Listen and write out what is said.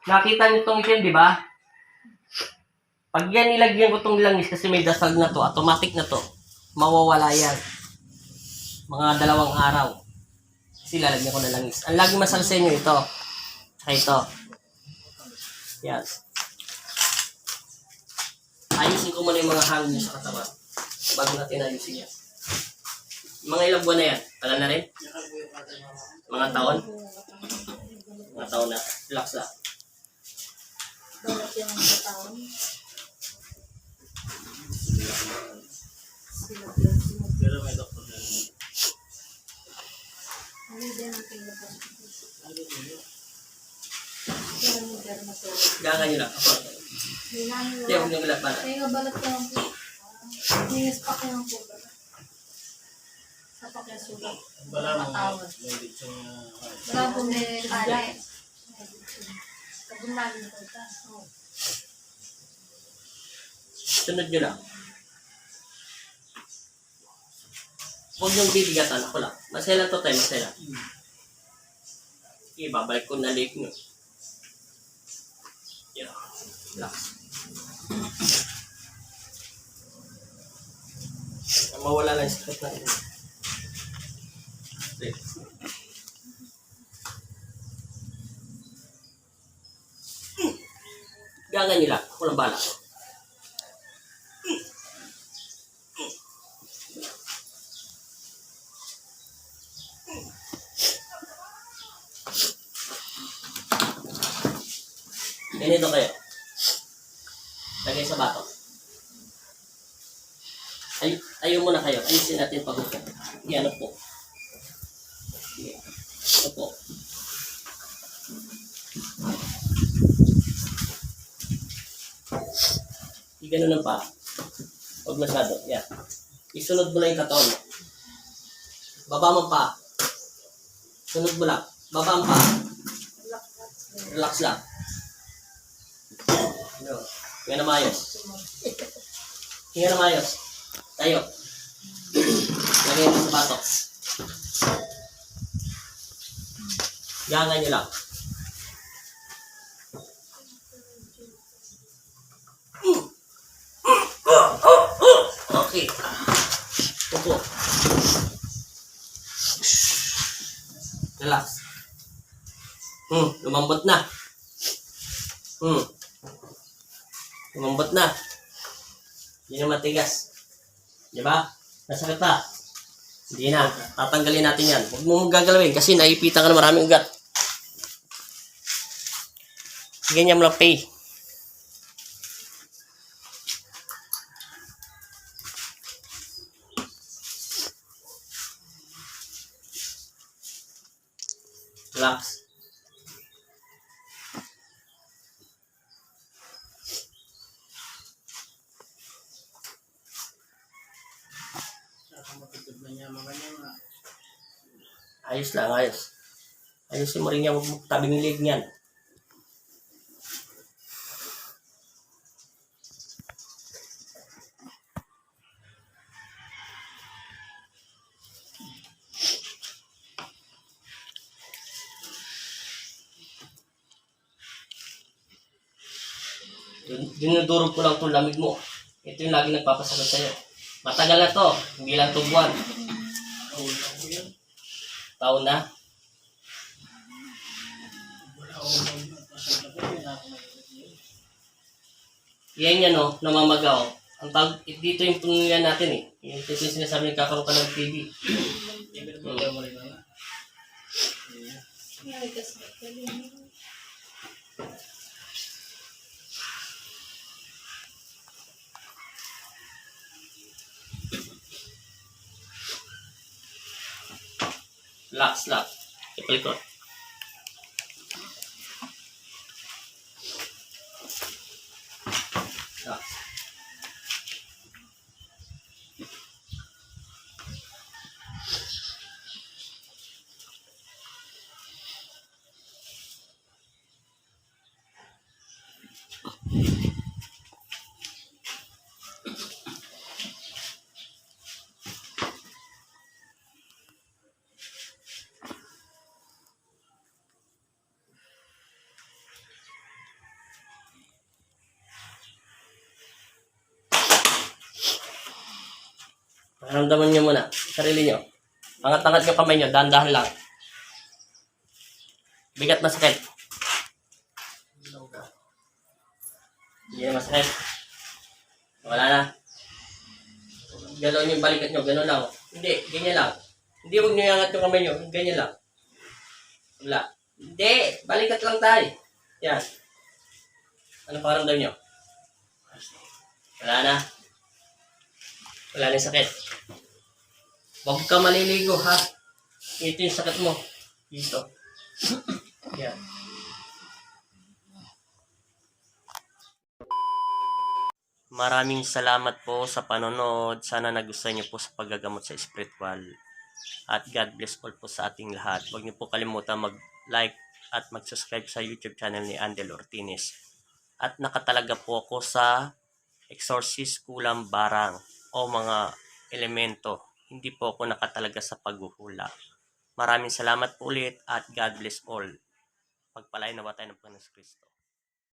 Nakita niyo itong itim, di ba? Pag yan nilagyan ko itong langis kasi may dasal na to, automatic na to. Mawawala yan. Mga 2 araw. Kasi lalagyan ko na langis. Ang lagi masal sa inyo ito. Tsaka ito. Yan. Ayusin ko muna yung mga hangin niyo sa katawan. Bago natin ayusin yan. Mga ilang buwan na yan? Tagal na rin? Mga taon? Mga taon na. Relax lang. Balat yung mga taon. Pero may doktor na rin. Hindi din ang pinapos. Kaya mo dermatologist. Gaga nyo lang. Ako. Hindi namin Hindi, huwag nyo bilat para. kaya nga balat ko lang po. Niyas pa ko lang po. Sa pakyasulat. Wala mo Matawad. may dito niya. Wala po may kare. Kabunlagin ko ito. Sunod nyo lang. Huwag nyo bibigatan. Ako lang. Masaya lang to tayo. Masaya lang. Okay, babalik ko na leg nyo. Yan. Relax. Mawala lang yung sakit na ito. Okay. Gagan nyo lang. Ako lang bala. Ganito kayo. Lagay sa bato. Ayaw muna kayo. Ayusin natin pag-upo. Yan po. Ito po. Ganun lang pa. Huwag masyado. Yan. Isunod mo lang yung katawan mo. Baba mo pa. Sunod mo lang. Baba mo pa. Relax lang. No. Hinga na maayos. Hinga na maayos. Tayo. Lagay mo sa batok. Gangan nyo lang. Okay. Upo. Relax. Lumambot na. Lumambot na. Hindi na matigas. Diba? Nasakit pa. Hindi na. Tatanggalin natin yan. Huwag mo gagalawin kasi naipitan ka na maraming ugat. Ganyan mo lang pay. Relax. Saka matutod na niya mga niya. Ayos lang, ayos. Ayusin mo rin yan. Huwag mo tabing leg niyan. Dinudurog ko lang itong lamig mo. Ito yung lagi nagpapasakit sa'yo. Matagal na to. Hindi lang 2 buwan. Taon na. Yan yan o, namamaga o. Ang tawag, dito yung tunyan natin eh. Ito yung sinasabi ng kakaroon ka ng TV. Relax, relax. Ipalikot. Relax. Paramdaman nyo muna. Sarili nyo. Angat-angat yung kamay nyo. Dahan-dahan lang. Bigat masakit. Hindi na masakit. Wala na. Gano'n yung balikat nyo. Gano'n lang. Hindi. Ganyan lang. Hindi, huwag nyo iangat yung kamay nyo. Ganyan lang. Wala. Hindi. Balikat lang tayo. Yan. Ano pakiramdam nyo? Wala na. Wala na yung sakit. Huwag ka maliligo, ha? Ito yung sakit mo. Dito. Yan. Maraming salamat po sa panonood. Sana nagustuhan niyo po sa paggagamot sa spiritual. At God bless all po sa ating lahat. Huwag niyo po kalimutan mag-like at mag-subscribe sa YouTube channel ni Andel Ortiz. At nakatalaga po ako sa exorcist kulang barang o mga elemento. Hindi po ako nakatalaga sa paghuhula. Maraming salamat po ulit at God bless all. Pagpalain na tayo ng Panginoon Kristo.